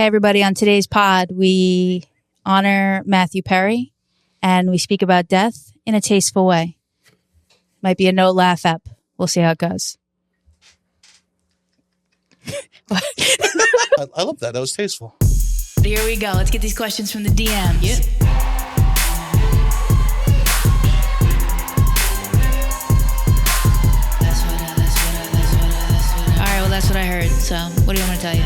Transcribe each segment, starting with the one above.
Hey, everybody. On today's pod, we honor Matthew Perry and we speak about death in a tasteful way. Might be a no laugh ep. We'll see how it goes. I love that. That was tasteful. Here we go. Let's get these questions from the DMs. Yep. All right, well, that's what I heard. So what do you want me to tell you?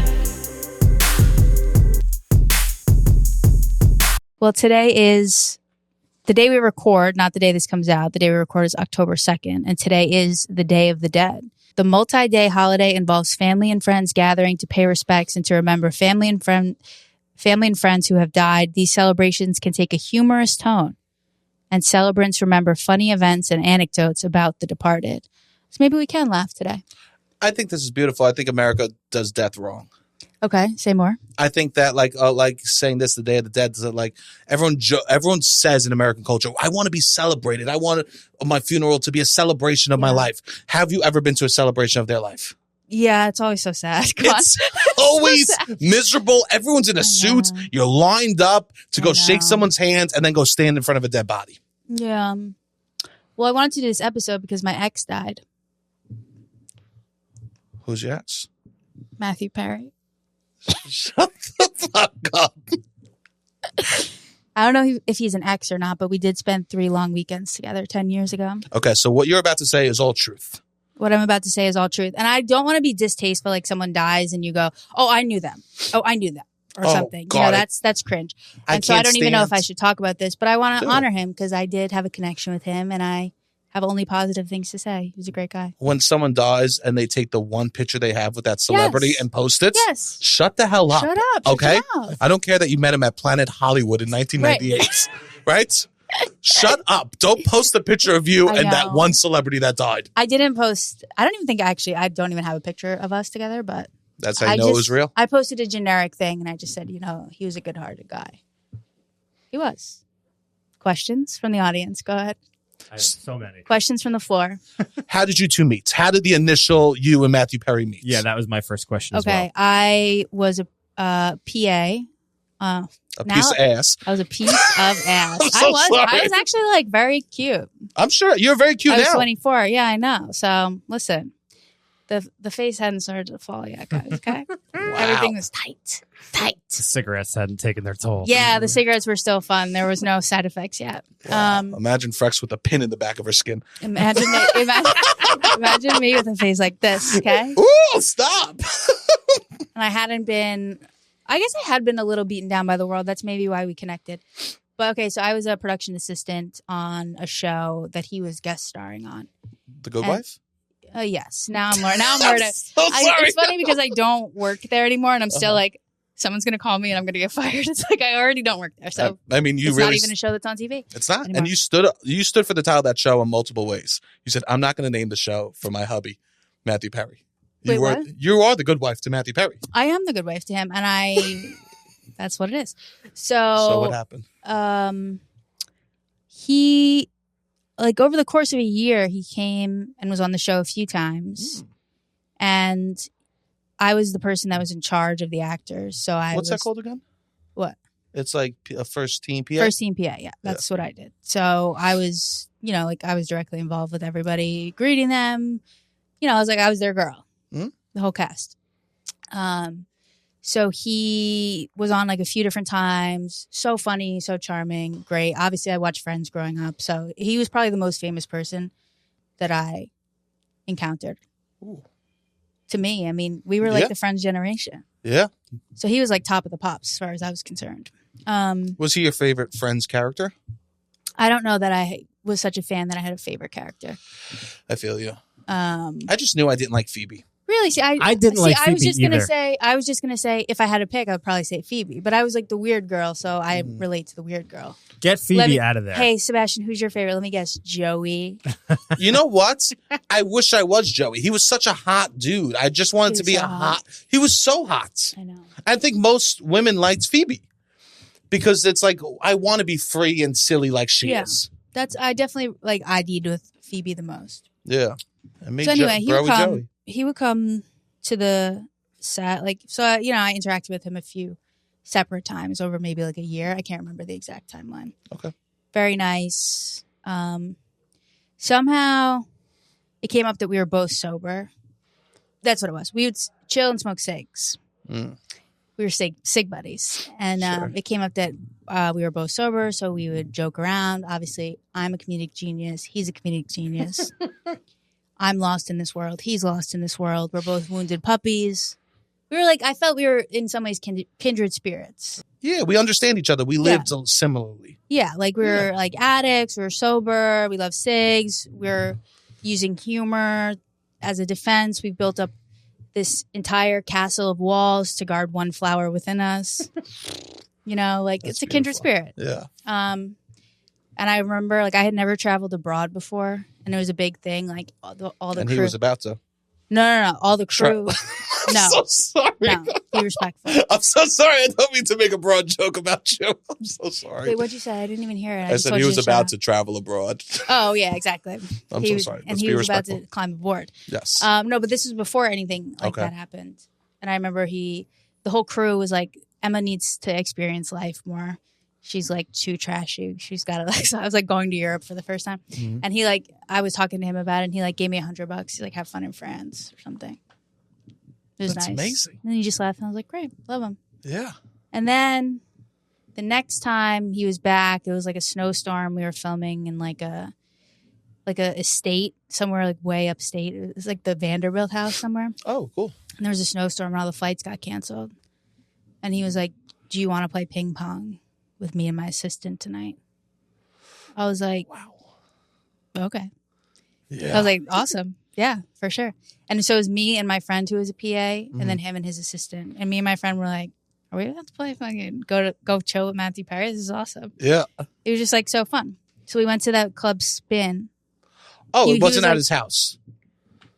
Well, today is the day we record, not the day this comes out. The day we record is October 2nd, and today is the Day of the Dead. The multi-day holiday involves family and friends gathering to pay respects and to remember family and friends who have died. These celebrations can take a humorous tone, and celebrants remember funny events and anecdotes about the departed. So maybe we can laugh today. I think this is beautiful. I think America does death wrong. Okay, say more. I think that like saying this the Day of the Dead is that like everyone says in American culture, I want to be celebrated. I want my funeral to be a celebration of my life. Have you ever been to a celebration of their life? Yeah, it's always so sad. It's always so miserable. Everyone's in a suit. You're lined up to go shake someone's hands and then go stand in front of a dead body. Yeah. Well, I wanted to do this episode because my ex died. Who's your ex? Matthew Perry. Shut the fuck up. I don't know if he's an ex or not, but we did spend 3 long weekends together 10 years ago. Okay, so what you're about to say is all truth. What I'm about to say is all truth. And I don't want to be distasteful, like someone dies and you go, oh, I knew them. Oh, I knew them. Or something. You know, that's cringe. And so I don't even know if I should talk about this, but I want to honor him because I did have a connection with him and I have only positive things to say. He was a great guy. When someone dies and they take the one picture they have with that celebrity and post it, shut the hell up. Shut up. Okay? I don't care that you met him at Planet Hollywood in 1998. Right? Shut up. Don't post a picture of you and that one celebrity that died. I didn't post. I don't even think I don't even have a picture of us together, but that's how you know it was real? I posted a generic thing and I just said, he was a good-hearted guy. He was. Questions from the audience? Go ahead. I have so many. Questions from the floor. How did you two meet? How did the initial you and Matthew Perry meet? Yeah, that was my first question as well. Okay, I was a PA. Piece of ass. I was a piece of ass. Sorry. I was actually like very cute. I'm sure. You're very cute now. I was 24. Yeah, I know. So listen, the face hadn't started to fall yet, guys. Okay? Wow. Everything was tight. The cigarettes hadn't taken their toll. Yeah, the cigarettes were still fun. There was no side effects yet. Wow. Imagine Frex with a pin in the back of her skin. Imagine me with a face like this, okay? Ooh, stop. And I had been a little beaten down by the world. That's maybe why we connected. But okay, so I was a production assistant on a show that he was guest starring on. The Good Wife? Yes. Now I'm more. So sorry. It's funny because I don't work there anymore, and I'm still like, someone's gonna call me and I'm gonna get fired. It's like I already don't work there, so I mean, it's not even a show that's on TV. It's not, anymore. And you stood for the title of that show in multiple ways. You said, "I'm not going to name the show for my hubby, Matthew Perry." You are the good wife to Matthew Perry. I am the good wife to him, and that's what it is. So what happened? He. Like over the course of a year, he came and was on the show a few times. And I was the person that was in charge of the actors. So What's that called again? What? It's like a first team PA? First team PA, yeah. That's what I did. So I was, I was directly involved with everybody, greeting them. I was their girl. The whole cast. So he was on like a few different times. So funny, so charming, great. Obviously, I watched Friends growing up. So he was probably the most famous person that I encountered. Ooh. To me, I mean, we were like the Friends generation. Yeah. So he was like top of the pops as far as I was concerned. Was he your favorite Friends character? I don't know that I was such a fan that I had a favorite character. I feel you. I just knew I didn't like Phoebe. Really? See, I didn't like Phoebe I was just gonna say if I had to pick, I would probably say Phoebe. But I was like the weird girl, so I relate to the weird girl. Get Phoebe out of there. Hey, Sebastian, who's your favorite? Let me guess, Joey. You know what? I wish I was Joey. He was such a hot dude. I just wanted to be He was so hot. I know. I think most women liked Phoebe because it's like I want to be free and silly like she is. I definitely ID'd with Phoebe the most. Yeah. So anyway, he would come to the set. I interacted with him a few separate times over maybe like a year. I can't remember the exact timeline. Okay. Very nice. Somehow it came up that we were both sober. That's what it was. We would chill and smoke cigs. We were cig buddies. And it came up that we were both sober, so we would joke around. Obviously, I'm a comedic genius. He's a comedic genius. I'm lost in this world. He's lost in this world. We're both wounded puppies. We were like, I felt we were in some ways kindred spirits. Yeah, we understand each other. We lived similarly. Yeah, like we were like addicts. We were sober. We love cigs. We're using humor as a defense. We've built up this entire castle of walls to guard one flower within us. You know, like it's a kindred spirit. Yeah. And I remember, like, I had never traveled abroad before, and it was a big thing. Like all the and crew. he was about to. No. All the crew. I'm so sorry. No, be respectful. I'm so sorry. I don't mean to make a broad joke about you. I'm so sorry. Wait, what'd you say? I didn't even hear it. I said he was about to travel abroad. Oh, yeah, exactly. I'm so sorry. And he was about to climb aboard. Yes. No, but this was before anything like that happened. And I remember the whole crew was like, Emma needs to experience life more. She's like too trashy. She's got to like, so I was like going to Europe for the first time. Mm-hmm. And he like, I was talking to him about it, and he like gave me $100. He's like, have fun in France or something. It was That's nice. Amazing. And then he just left, and I was like, great, love him. Yeah. And then the next time he was back, it was like a snowstorm. We were filming in like a estate somewhere, like way upstate. It was like the Vanderbilt house somewhere. Oh, cool. And there was a snowstorm, and all the flights got canceled. And he was like, do you want to play ping pong with me and my assistant tonight? I was like, wow. Okay. Yeah. I was like, awesome. Yeah, for sure. And so it was me and my friend who was a PA, and then him and his assistant. And me and my friend were like, are we about to play fucking go chill with Matthew Perry? This is awesome. Yeah. It was just like so fun. So we went to that club Spin. Oh, it wasn't at his house.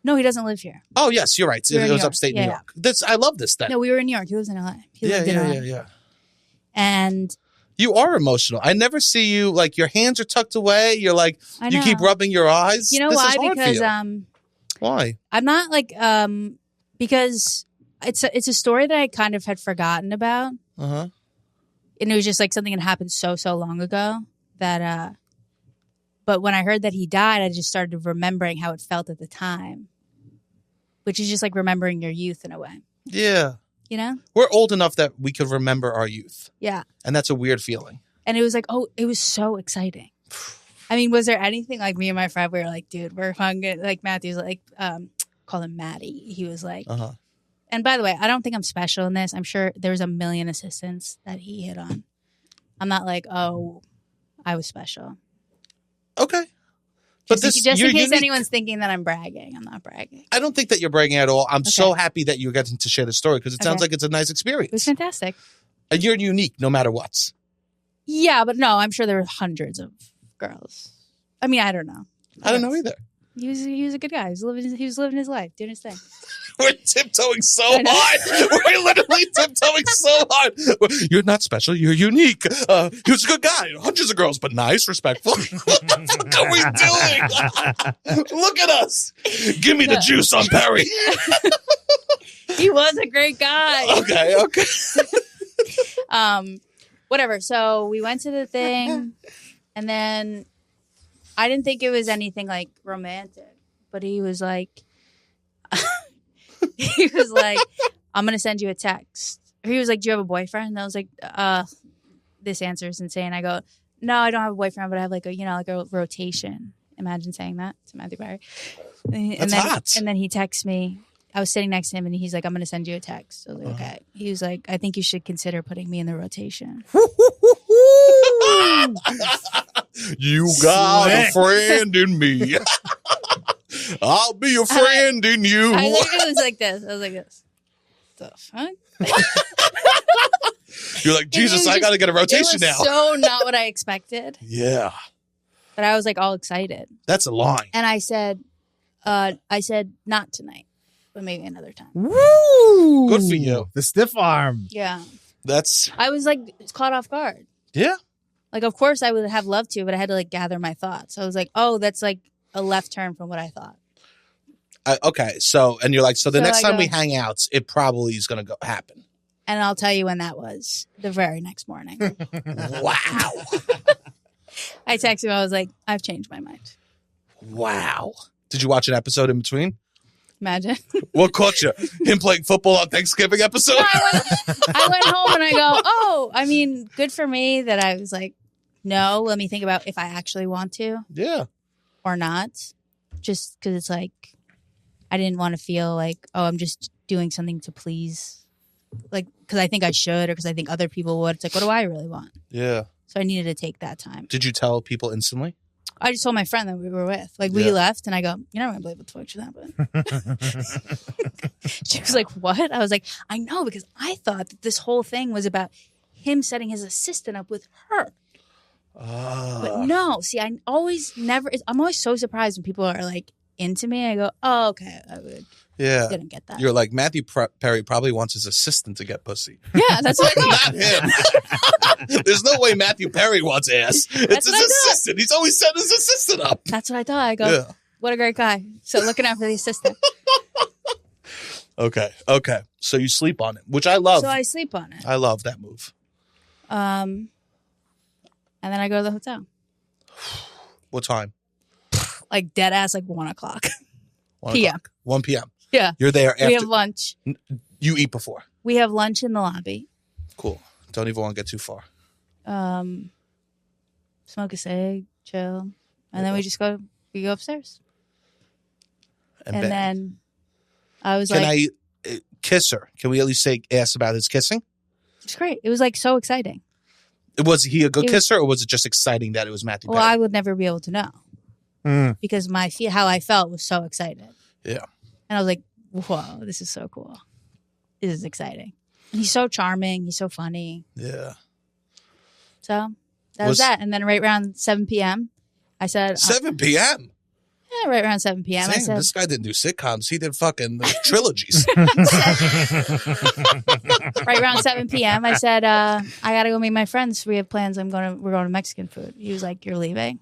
No, he doesn't live here. Oh, yes, you're right. It was upstate New York. I love this thing. No, we were in New York. He was in LA. Yeah. And you are emotional. I never see you like your hands are tucked away. You're like you keep rubbing your eyes. You know why? Because why? I'm not like because it's a story that I kind of had forgotten about. Uh-huh. And it was just like something that happened so long ago that but when I heard that he died, I just started remembering how it felt at the time. Which is just like remembering your youth in a way. Yeah. You know? We're old enough that we could remember our youth. Yeah. And that's a weird feeling. And it was like, it was so exciting. I mean, was there anything like me and my friend, we were like, dude, we're hungry. Like Matthew's like, call him Maddie. He was like, and by the way, I don't think I'm special in this. I'm sure there was a million assistants that he hit on. I'm not like, oh, I was special. Okay. But just in case anyone's thinking that I'm bragging, I'm not bragging. I don't think that you're bragging at all. I'm so happy that you're getting to share the story because it sounds like it's a nice experience. It was fantastic. And you're unique no matter what. Yeah, but no, I'm sure there were hundreds of girls. I mean, I don't know. I don't know either. He was a good guy. He was living his life, doing his thing. We're tiptoeing so hard. We're literally tiptoeing so hard. You're not special. You're unique. He was a good guy. Hundreds of girls, but nice, respectful. What the fuck are we doing? Look at us. Give me the juice on Perry. He was a great guy. Okay. Whatever. So we went to the thing, and then I didn't think it was anything like romantic, but he was like, I'm going to send you a text. He was like, do you have a boyfriend? And I was like, this answer is insane. I go, no, I don't have a boyfriend, but I have like a rotation. Imagine saying that to Matthew Perry. That's hot. And then he texts me. I was sitting next to him, and he's like, I'm going to send you a text. I was like, okay. He was like, I think you should consider putting me in the rotation. You got a friend in me. I'll be a friend in you. I think it was like this. I was like this. The fuck? You're like, Jesus, I got to get a rotation now. So not what I expected. Yeah. But I was like all excited. That's a lie. And I said, not tonight, but maybe another time. Woo! Good for you. The stiff arm. Yeah. I was like caught off guard. Yeah. Like, of course I would have loved to, but I had to like gather my thoughts. I was like, oh, that's like a left turn from what I thought. Okay. So, and you're like, so the next time we hang out, it probably is going to happen. And I'll tell you when that was. The very next morning. Wow. I texted him. I was like, I've changed my mind. Wow. Did you watch an episode in between? Imagine. What caught you? Him playing football on Thanksgiving episode? No, I went home and I go, oh, I mean, good for me that I was like, no, let me think about if I actually want to. Yeah. Or not. Just because it's like, I didn't want to feel like, oh, I'm just doing something to please. Like, because I think I should or because I think other people would. It's like, what do I really want? Yeah. So I needed to take that time. Did you tell people instantly? I just told my friend that we were with. Like, we left and I go, you're not going to believe what the fuck just happened. She was like, what? I was like, I know, because I thought that this whole thing was about him setting his assistant up with her. But no, see, I'm always so surprised when people are like into me. I go, oh, okay. I didn't get that. You're like, Matthew Perry probably wants his assistant to get pussy. Yeah, that's what I thought. Not him. There's no way Matthew Perry wants ass. It's his assistant. He's always set his assistant up. That's what I thought. I go, what a great guy. So looking out for the assistant. Okay. So you sleep on it, which I love. So I sleep on it. I love that move. And then I go to the hotel. What time? Like dead ass, like 1 o'clock. 1 p.m. 1 p.m. Yeah. You're there after. We have lunch. You eat before. We have lunch in the lobby. Cool. Don't even want to get too far. Smoke a cig, chill. And then we go upstairs. And then I was Can I kiss her? Can we at least ask about his kissing? It's great. It was like so exciting. Was he a good kisser, or was it just exciting that it was Matthew Perry? Well, I would never be able to know. Because how I felt was so excited. Yeah. And I was like, whoa, this is so cool. This is exciting. And he's so charming. He's so funny. Yeah. So that was that. And then right around 7 p.m., I said... 7 p.m.? Yeah, right around 7 p.m. Damn, I said... This guy didn't do sitcoms. He did fucking trilogies. Right around 7 p.m., I said, I got to go meet my friends. We have plans. We're going to Mexican food. He was like, you're leaving?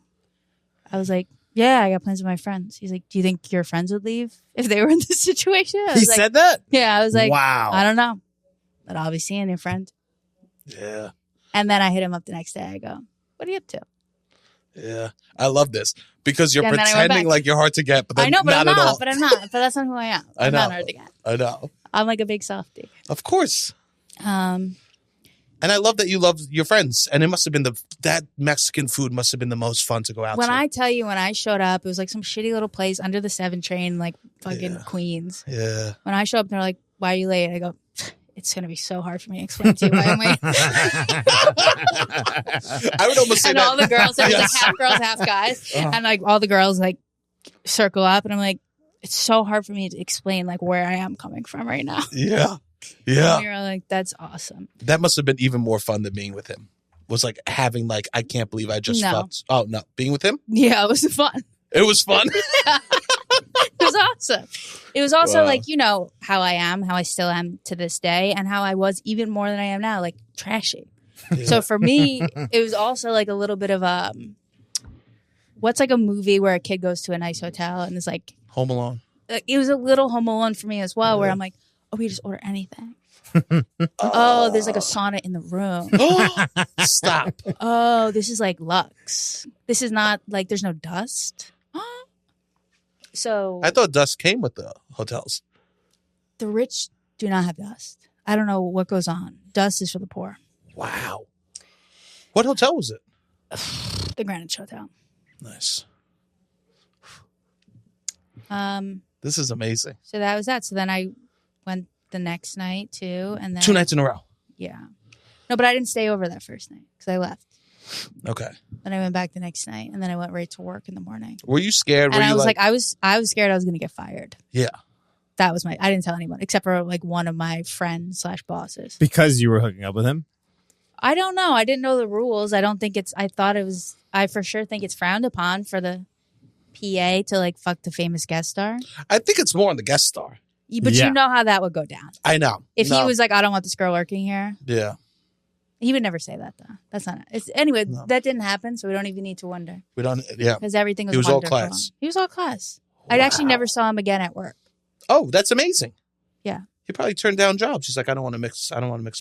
I was like, yeah, I got plans with my friends. He's like, do you think your friends would leave if they were in this situation? He said that? Yeah, I was like, wow. I don't know. But I'll be seeing your friend. Yeah. And then I hit him up the next day. I go, what are you up to? Yeah. I love this because you're Yeah, and then I went pretending back. like you're hard to get, but then I know, but not I'm at not. all. But I'm not. But that's not who I am. I'm not hard to get. I know. I'm like a big softie. Of course. Um, And I love that you love your friends. And it must have been that Mexican food must have been the most fun to go out when to. I tell you, when I showed up, it was like some shitty little place under the 7 train, like fucking Queens. Yeah. When I show up, they're like, why are you late? I go, it's going to be so hard for me to explain to you why I'm late. I would almost say and that. all the girls, there was like half girls, half guys. And like all the girls like circle up and I'm like, it's so hard for me to explain like where I am coming from right now. Yeah. Yeah. And you're like, that's awesome. That must have been even more fun than being with him. Was like having like, I can't believe I just fucked. Oh, no. Being with him? Yeah, it was fun. It was fun. It was awesome. It was also like, you know, how I am, how I still am to this day, and how I was even more than I am now, like trashy. Yeah. So for me, it was also like a little bit of what's like a movie where a kid goes to a nice hotel and is like Home Alone. It was a little Home Alone for me as well, where I'm like, oh, we just order anything. Oh, there's like a sauna in the room. Stop. Oh, this is like luxe. This is not like there's no dust. So I thought dust came with the hotels. The rich do not have dust. I don't know what goes on. Dust is for the poor. Wow. What hotel was it? The Greenwich Hotel. Nice. This is amazing. So that was that. So then I went the next night too, and then 2 nights in a row. Yeah. No, but I didn't stay over that first night because I left. Okay. Then I went back the next night, and then I went right to work in the morning. Were you scared? And I was like, I was scared I was going to get fired. Yeah. That was I didn't tell anyone except for like one of my friends / bosses. Because you were hooking up with him? I don't know. I didn't know the rules. I for sure think it's frowned upon for the PA to like fuck the famous guest star. I think it's more on the guest star. But you know how that would go down. I know. If he was like, I don't want this girl working here. Yeah. He would never say that though. That's not it. Anyway, that didn't happen, so we don't even need to wonder. We don't, yeah. Because everything was He was wonderful. all class. He was all class. Wow. I actually never saw him again at work. Oh, that's amazing. Yeah. He probably turned down jobs. He's like, I don't want to mix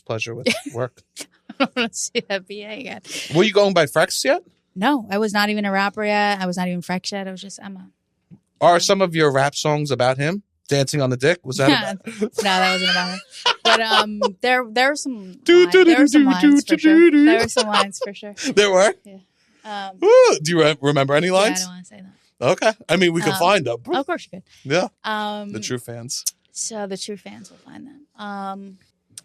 pleasure with work. I don't want to see that BA again. Were you going by Frex yet? No, I was not even a rapper yet. I was not even Frex yet. I was just Emma. Are some of your rap songs about him dancing on the dick? Was that about? No, that wasn't about him. But there were some lines for sure. There were some lines for sure. There were? Yeah. Ooh, do you remember any Yeah, lines? I don't want to say that. Okay. I mean, we could find them. Of course you could. Yeah. The true fans. So the true fans will find them.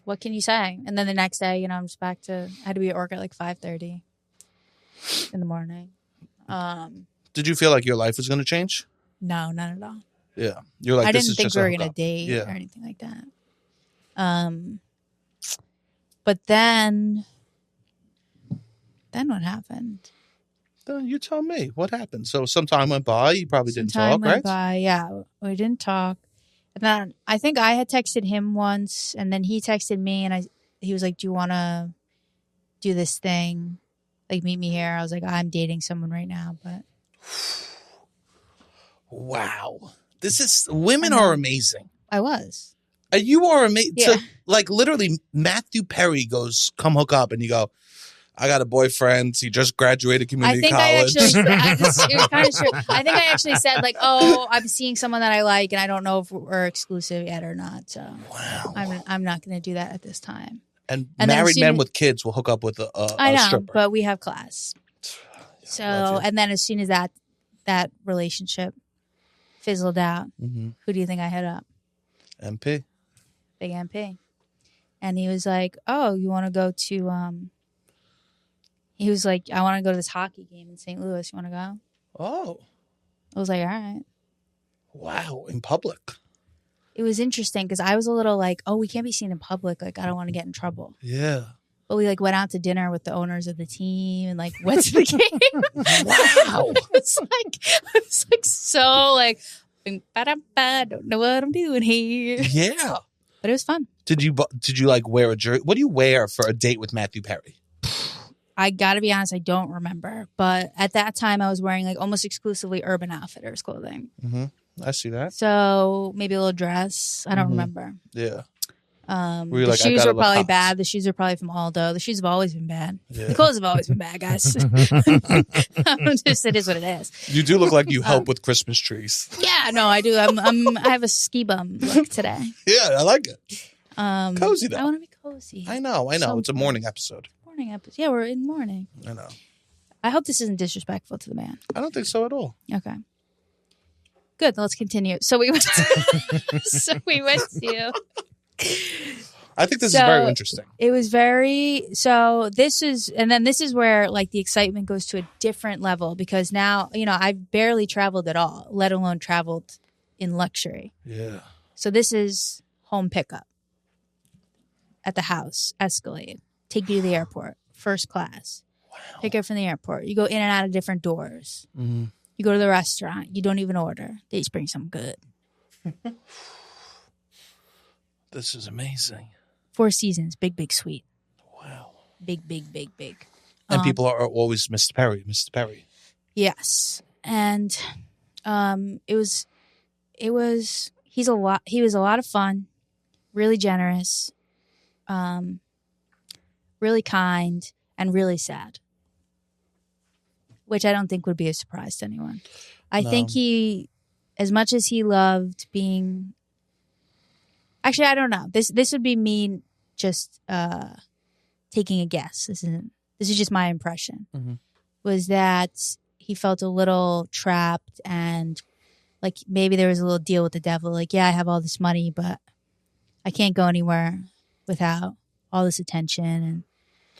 What can you say? And then the next day, I'm just back to, I had to be at work at like 5:30 in the morning. Did you feel like your life was going to change? No, not at all. Yeah. You're like, I this didn't is think just we a were going to hookup. date Yeah. or anything like that. But then what happened? You tell me what happened. So some time went by. You probably didn't Time talk, went right? by. Yeah, we didn't talk. And then I think I had texted him once, and then he texted me, and he was like, "Do you want to do this thing? Like, meet me here?" I was like, "I'm dating someone right now," but Wow. Women are amazing. I was. You are amazing. Yeah. So, like, literally, Matthew Perry goes, come hook up, and you go, I got a boyfriend. He just graduated community college. It was kind of true. I think I actually said like, "Oh, I'm seeing someone that I like, and I don't know if we're exclusive yet or not." So, Wow. I'm not going to do that at this time. And then married soon- men with kids will hook up with I a know, stripper. but we have class. So, love you. and then as soon as that relationship fizzled out, Mm-hmm. who do you think I hit up? MP. Big MP. And he was like, "Oh, you want to go to?" He was like, "I want to go to this hockey game in St. Louis. You want to go?" Oh. I was like, "All right." Wow. In public. It was interesting because I was a little like, "Oh, we can't be seen in public. Like, I don't want to get in trouble." Yeah. But we like went out to dinner with the owners of the team and like went to the game. Wow. It's like so like, don't know what I'm doing here. Yeah. But it was fun. Did you like wear a jersey? What do you wear for a date with Matthew Perry? I gotta be honest, I don't remember. But at that time, I was wearing like almost exclusively Urban Outfitters clothing. Mm-hmm. I see that. So maybe a little dress. I don't remember. Yeah. The Were you like, I shoes gotta were look probably hot? bad. The shoes are probably from Aldo. The shoes have always been bad. Yeah. The clothes have always been bad, guys. It is what it is. You do look like you help with Christmas trees. Yeah, no, I do. I have a ski bum look today. Yeah, I like it. Cozy though. I want to be cozy. I know. So It's a morning episode. Morning episode. Yeah, we're in morning. I know. I hope this isn't disrespectful to the man. I don't think so at all. Okay. Good. Let's continue. So we went to I think this is very interesting. It was very, so this is where like the excitement goes to a different level because now, I've barely traveled at all, let alone traveled in luxury. Yeah. So this is home pickup at the house, Escalade, take you to the airport, first class, pick up from the airport. You go in and out of different doors. Mm-hmm. You go to the restaurant. You don't even order. They just bring something good. This is amazing. Four Seasons, big suite. Wow. Big. And people are always Mr. Perry, Mr. Perry. Yes. And he was a lot of fun, really generous, really kind, and really sad. Which I don't think would be a surprise to anyone. I think he, as much as he loved being, actually, I don't know. This would be me just taking a guess. This is just my impression. Mm-hmm. Was that he felt a little trapped and like maybe there was a little deal with the devil. Like, yeah, I have all this money, but I can't go anywhere without all this attention, and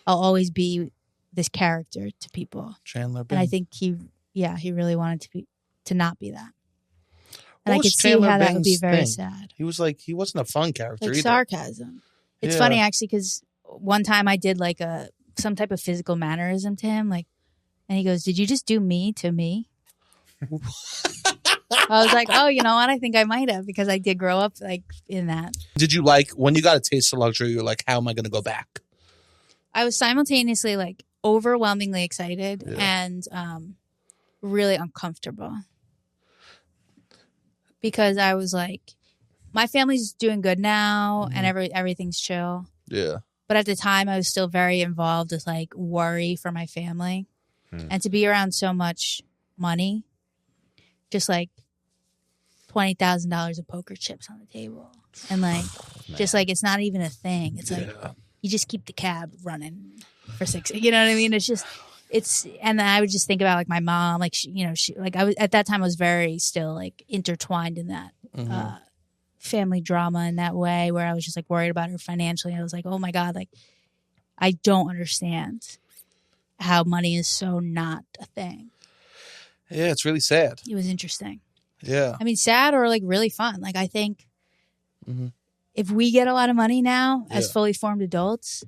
I'll always be this character to people. Chandler Bing. And I think he really wanted to not be that. And I What could was see Chandler how that would Bing's be very thing? sad. He wasn't a fun character Like either. sarcasm. It's Yeah. funny actually because one time I did like some type of physical mannerism to him, like, and he goes, "Did you just do me to me?" I was like, "Oh, you know what? I think I might have because I did grow up like in that." Did you like, when you got a taste of luxury, you're like, how am I going to go back? I was simultaneously like overwhelmingly excited and really uncomfortable because I was like, my family's doing good now, and everything's chill. Yeah. But at the time, I was still very involved with like worry for my family, and to be around so much money, just like $20,000 of poker chips on the table, and like just like it's not even a thing. It's like you just keep the cab running for 6. You know what I mean? It's just and then I would just think about like my mom, like she like I was at that time I was very still like intertwined in that family drama in that way, where I was just like worried about her financially. I was like, oh my God, like I don't understand how money is so not a thing. Yeah, it's really sad. It was interesting. Yeah. I mean, sad or like really fun. Like I think if we get a lot of money now as fully formed adults,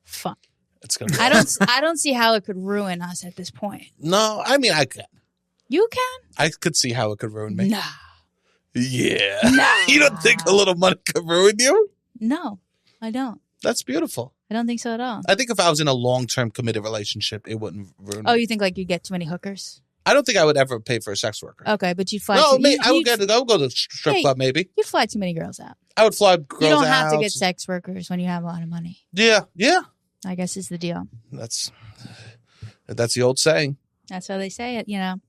fun. It's gonna be I don't see how it could ruin us at this point. No, I mean I can. You can? I could see how it could ruin me. Nah. Yeah. Nah. You don't think a little money could ruin you? No, I don't. That's beautiful. I don't think so at all. I think if I was in a long-term committed relationship, it wouldn't ruin me. Oh, you think like you get too many hookers? I don't think I would ever pay for a sex worker. Okay, but you'd fly. No, I would go to the strip club maybe. You'd fly too many girls out. I would fly girls out. You don't have to get sex workers when you have a lot of money. Yeah. I guess is the deal. That's the old saying. That's how they say it, you know.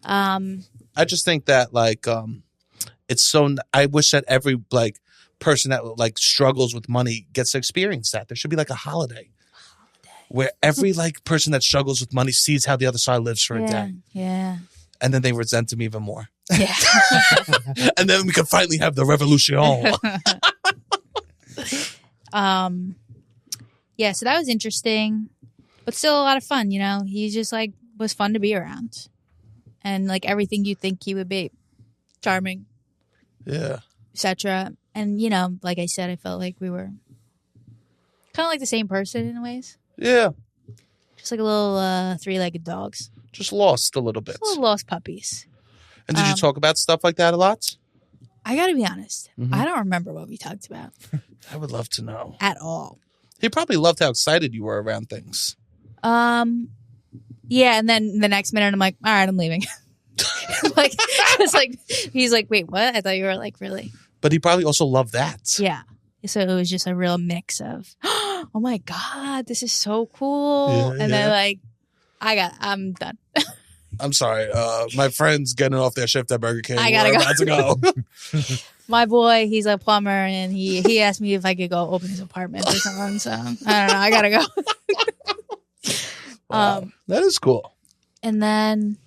I just think that like it's so. I wish that every like person that like struggles with money gets to experience that. There should be like a holiday where every like person that struggles with money sees how the other side lives for a day. Yeah. And then they resent him even more. Yeah. And then we can finally have the revolution. Yeah, so that was interesting, but still a lot of fun, you know. He just like was fun to be around. And like everything you think he would be. Charming. Yeah. Etc. And you know, like I said, I felt like we were kind of like the same person in ways. Yeah. Just like a little three-legged dogs. Just lost a little bit. Just little lost puppies. And did you talk about stuff like that a lot? I gotta be honest. I don't remember what we talked about. I would love to know. At all. He probably loved how excited you were around things. Yeah, and then the next minute I'm like, all right, I'm leaving. Like it's like he's like, wait, what? I thought you were like really. But he probably also loved that. Yeah. So it was just a real mix of, oh my God, this is so cool. And then like, I'm done. I'm sorry. My friend's getting off their shift at Burger King. I gotta We're about to go. My boy, he's a plumber, and he asked me if I could go open his apartment or something. So I don't know. I gotta go. Wow. That is cool. And then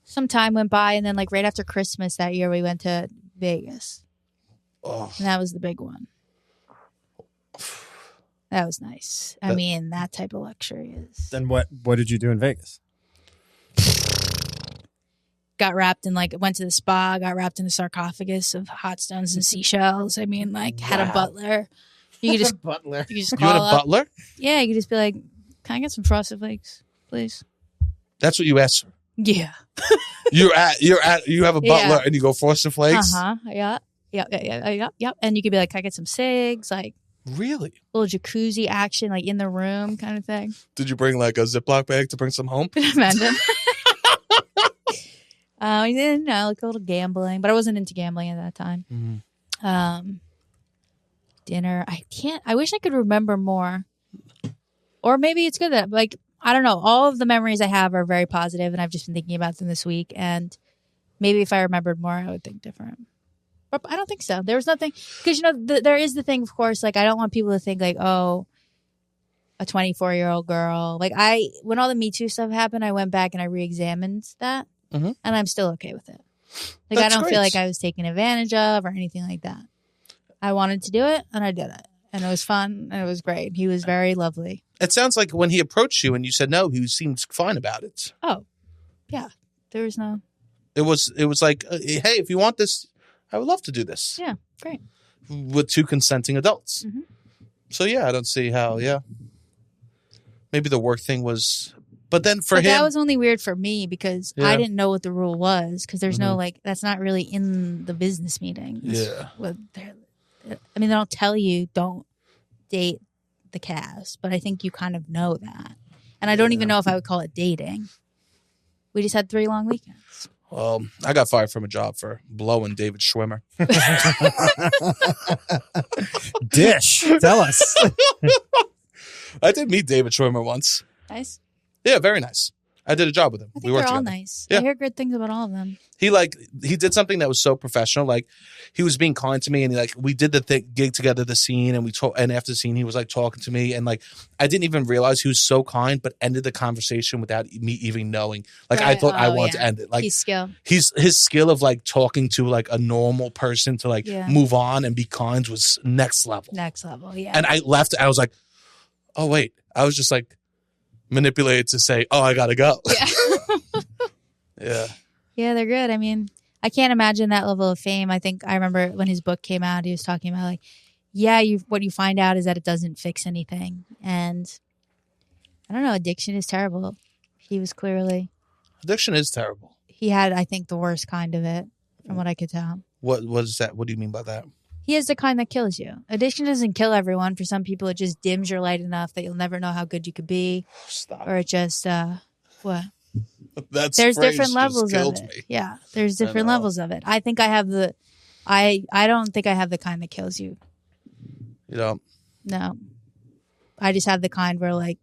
some time went by, and then like right after Christmas that year, we went to Vegas. Oh. And that was the big one. That was nice. I mean, that type of luxury is. Then what did you do in Vegas? Got wrapped in went to the spa, got wrapped in a sarcophagus of hot stones and seashells. I mean, had a butler. You could just butler. You could just You call had a up. butler? Yeah, you could just be like, "Can I get some Frosted Flakes, please?" That's what you asked her. Yeah. You have a butler and you go Frosted Flakes? Yeah. Yeah. And you could be like, "Can I get some cigs?" Like Really? little jacuzzi action, like in the room kind of thing. Did you bring like a Ziploc bag to bring some home? Imagine. I didn't know, like a little gambling, but I wasn't into gambling at that time. Mm-hmm. Dinner. I wish I could remember more. Or maybe it's good that, I don't know. All of the memories I have are very positive, and I've just been thinking about them this week. And maybe if I remembered more, I would think different. But I don't think so. There was nothing. Because, there is the thing, of course, I don't want people to think a 24-year-old girl. When all the Me Too stuff happened, I went back and I re-examined that. Mm-hmm. And I'm still okay with it. That's I don't great. feel like I was taken advantage of or anything like that. I wanted to do it, and I did it. And it was fun, and it was great. He was very lovely. It sounds like when he approached you and you said no, he seemed fine about it. Oh, yeah. There was no... It was like, hey, if you want this, I would love to do this. Yeah, great. With two consenting adults. Mm-hmm. So, yeah, I don't see how, Maybe the work thing was... But then for him... that was only weird for me because I didn't know what the rule was because there's no, that's not really in the business meetings. Yeah. They don't tell you don't date the cast, but I think you kind of know that. And I don't even know if I would call it dating. We just had 3 long weekends. Well, I got fired from a job for blowing David Schwimmer. Dish. Tell us. I did meet David Schwimmer once. Nice. Yeah, very nice. I did a job with him. I think they're all nice. Yeah. I hear good things about all of them. He did something that was so professional. Like, he was being kind to me, and we did the gig together, the scene, and we talked. And after the scene, he was like talking to me, and like I didn't even realize he was so kind, but ended the conversation without me even knowing. Like, Right. I thought I wanted to end it. Like, He's skilled. his skill of like talking to like a normal person to like Yeah. move on and be kind was next level. Next level, yeah. And I left. I was like, oh wait, I was just like manipulated to say, oh, I gotta go. Yeah. Yeah. Yeah, they're good. I mean, I can't imagine that level of fame. I think I remember when his book came out, he was talking about like, yeah, what you find out is that it doesn't fix anything. And I don't know, addiction is terrible. He was clearly, Addiction is terrible. he had, I think, the worst kind of it from what I could tell. What is that? What do you mean by that? He has the kind that kills you. Addiction doesn't kill everyone. For some people, it just dims your light enough that you'll never know how good you could be. Stop. Or it just, what? That's There's phrase different just levels of killed it. me. Yeah, there's different know. levels of it. I think I have I don't think I have the kind that kills you. You know, No. I just have the kind where like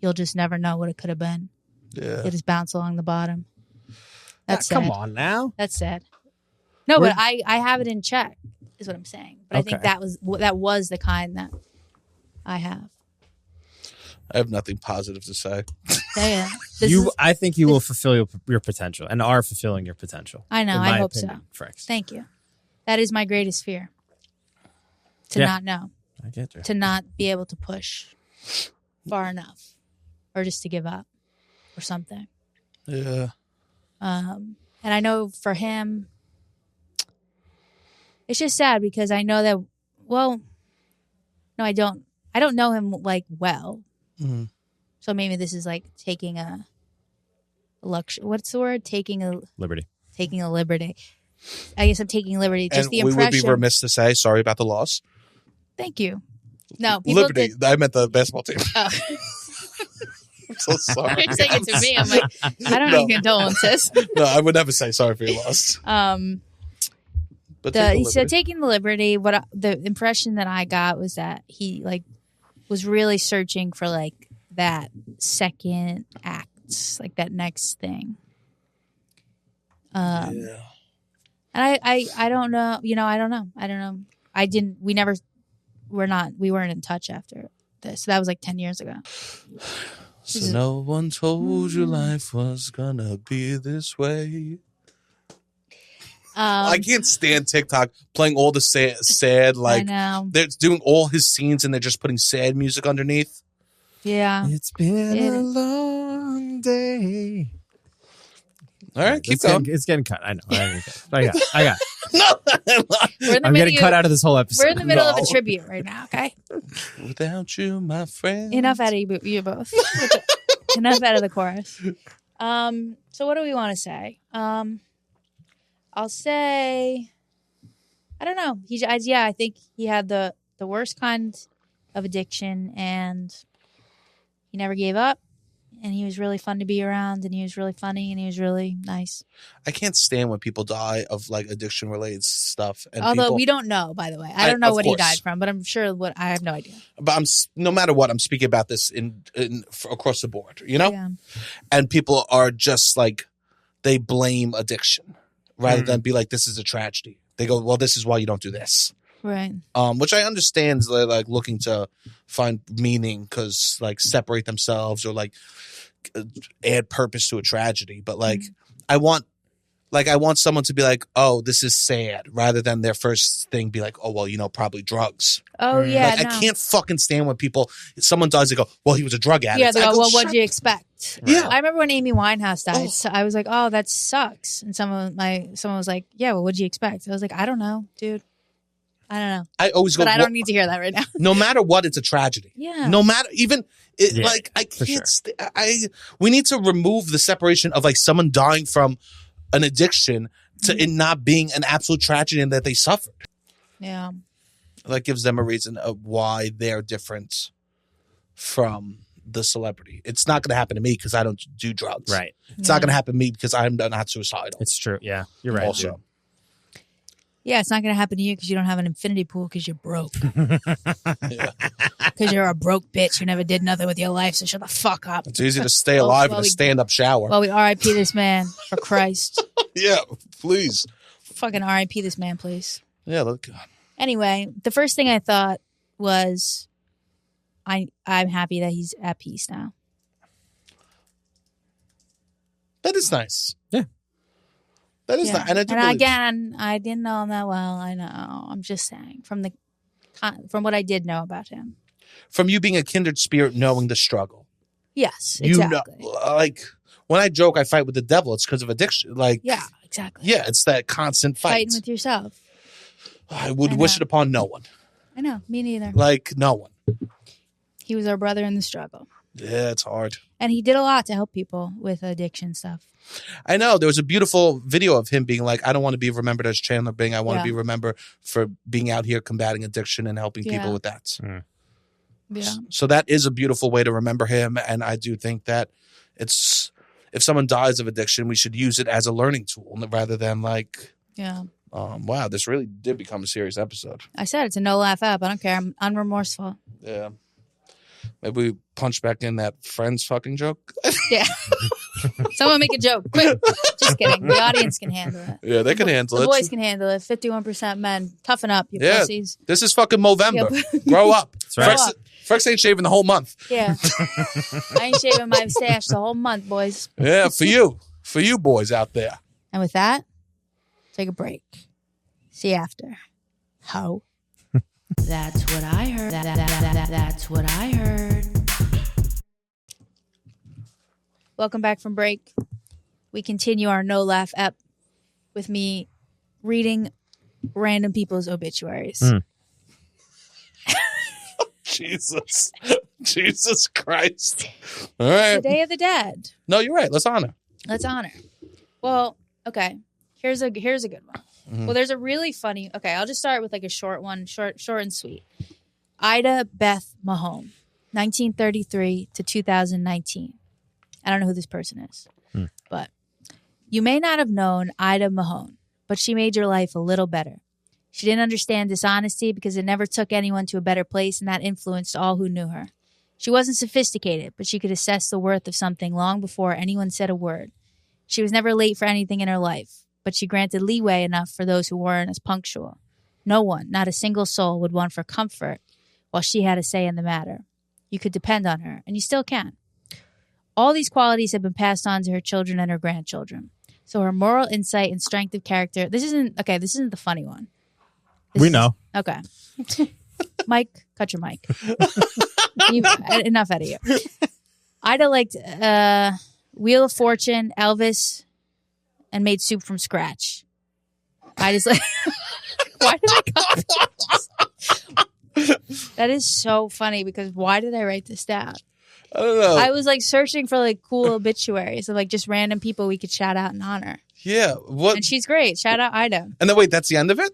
you'll just never know what it could have been. yeah. It just bounce along the bottom. That's sad. Come on now. That's sad. No, We're- but I have it in check, is what I'm saying. But I think Okay. that was the kind that I have. I have nothing positive to say. Yeah. This I think you will fulfill your potential and are fulfilling your potential. I know. in I my hope opinion, so. Frex. Thank you. That is my greatest fear. To Yeah. not know. I get you. To not be able to push far enough. Or just to give up. Or something. Yeah. And I know for him, it's just sad because I know that, well, no, I don't know him like well. Mhm. So maybe this is like taking a luxury. What's the word? Taking a Liberty. liberty. I guess I'm taking liberty. Just And the we would be impression. remiss to say sorry about the loss. Thank you. No, people Liberty. did- I meant the basketball team. Oh. I'm so sorry. You're saying it to me. I'm like, I don't No. need condolences. No, I would never say sorry for your loss. But take the So liberty. taking the liberty, the impression that I got was that he like was really searching for like that second act, like that next thing. Yeah. And I don't know, I don't know. We weren't in touch after this. So that was like 10 years ago. So no one told you life was gonna be this way. I can't stand TikTok playing all the sad I like know. they're doing all his scenes and they're just putting sad music underneath. Yeah. It's been a long day. All right, keep going. It's getting cut. I know. I got. No, We're in the I'm getting middle- cut out of this whole episode. We're in the middle of a No. tribute right now, okay? without you, my friend. Enough out of you both. Enough out of the chorus. So what do we want to say? I'll say, I don't know. I think he had the worst kind of addiction, and he never gave up. And he was really fun to be around, and he was really funny, and he was really nice. I can't stand when people die of like addiction related stuff. And Although people, we don't know, by the way. I don't know of what he course. died from, but I'm sure I have no idea. but no matter what, I'm speaking about this across the board, Yeah. And people are just like, they blame addiction rather than be like, this is a tragedy. They go, well, this is why you don't do this. Right. Which I understand is they're like looking to find meaning because like separate themselves or like add purpose to a tragedy. But like, I want someone to be like, oh, this is sad, rather than their first thing be like, oh, well, probably drugs. Oh, yeah. Like, no. I can't fucking stand when someone dies, they go, well, he was a drug addict. Yeah, they I go, go, well, what'd "Shut you expect?" Yeah. I remember when Amy Winehouse died. Oh. So I was like, "Oh, that sucks." And someone was like, "Yeah, well, what'd you expect?" I was like, "I don't know, dude. I don't know." I always go, But I don't need to hear that right now. no matter what, it's a tragedy. Yeah. No matter even Yeah, like I for can't. sure. We need to remove the separation of like someone dying from an addiction to it not being an absolute tragedy and that they suffered. Yeah. That gives them a reason of why they're different from the celebrity. It's not going to happen to me because I don't do drugs. Right. It's not going to happen to me because I'm not suicidal. It's true. Yeah. You're right. Also. Yeah, it's not going to happen to you because you don't have an infinity pool because you're broke. Because you're a broke bitch who never did nothing with your life, so shut the fuck up. It's easy to stay alive in a stand-up shower. Well, we R.I.P. this man, for Christ. Yeah, please. Fucking R.I.P. this man, please. Yeah, look. Anyway, the first thing I thought was, I'm happy that he's at peace now. That is nice. Yeah. That is nice. And again, I didn't know him that well. I know. I'm just saying from what I did know about him. From you being a kindred spirit, knowing the struggle. Yes, exactly. You know, like when I joke I fight with the devil, it's because of addiction. Like, yeah, exactly. Yeah, it's that constant fight. Fighting with yourself. I would wish it upon no one. I know. Me neither. Like, no one. He was our brother in the struggle. Yeah, it's hard. And he did a lot to help people with addiction stuff. I know. There was a beautiful video of him being like, I don't want to be remembered as Chandler Bing. I want to be remembered for being out here combating addiction and helping people with that. Yeah. So that is a beautiful way to remember him. And I do think that if someone dies of addiction, we should use it as a learning tool rather than like, wow, this really did become a serious episode. I said it's a no laugh app. I don't care. I'm unremorseful. Yeah. Maybe we punch back in that Friends fucking joke. Yeah. Someone make a joke. Quick. Just kidding. The audience can handle it. Yeah, they can handle it. The boys can handle it. 51% men. Toughen up, you pussies. This is fucking Movember. Grow up. That's right. Frex ain't shaving the whole month. Yeah. I ain't shaving my stash the whole month, boys. Yeah, for you. For you boys out there. And with that, take a break. See you after. Ho. That's what I heard. That's what I heard. Welcome back from break. We continue our no laugh ep with me reading random people's obituaries. Jesus Christ. All right. The Day of the Dead. No, you're right. Let's honor. Well, okay. Here's a good one. Mm-hmm. Well, there's a really funny. Okay, I'll just start with like a short one, short and sweet. Ida Beth Mahone, 1933 to 2019. I don't know who this person is, but you may not have known Ida Mahone, but she made your life a little better. She didn't understand dishonesty because it never took anyone to a better place, and that influenced all who knew her. She wasn't sophisticated, but she could assess the worth of something long before anyone said a word. She was never late for anything in her life, but she granted leeway enough for those who weren't as punctual. No one, not a single soul, would want for comfort while she had a say in the matter. You could depend on her, and you still can. All these qualities have been passed on to her children and her grandchildren. So her moral insight and strength of character. This isn't the funny one. We know. Okay. Mike, cut your mic. Enough out of you. Ida liked Wheel of Fortune, Elvis, and made soup from scratch. I just like, why did I cut this? That is so funny because why did I write this down? I don't know. I was like searching for like cool obituaries of like just random people we could shout out and honor. Yeah. What? And she's great. Shout out Ida. And then wait, that's the end of it?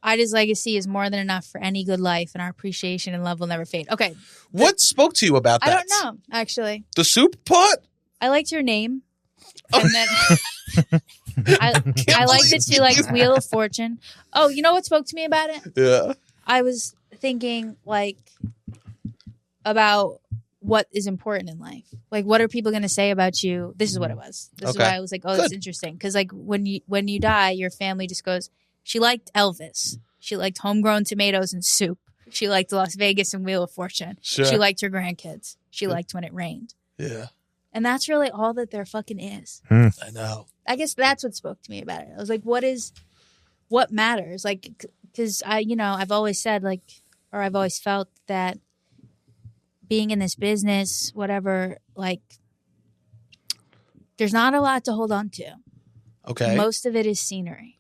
Ida's legacy is more than enough for any good life, and our appreciation and love will never fade. Okay. What spoke to you about that? I don't know, actually. The soup pot? I liked your name. And then I liked that she liked Wheel of Fortune. Oh, you know what spoke to me about it? Yeah. I was thinking like about what is important in life. Like, what are people going to say about you? This is what it was. This is why I was like, oh, that's interesting. Because like when you die, your family just goes, she liked Elvis. She liked homegrown tomatoes and soup. She liked Las Vegas and Wheel of Fortune. Sure. She liked her grandkids. She liked when it rained. Yeah. And that's really all that there fucking is. I know. I guess that's what spoke to me about it. I was like, what matters? Like, because I've always said like, or I've always felt that being in this business, whatever, like, there's not a lot to hold on to. Okay. Most of it is scenery.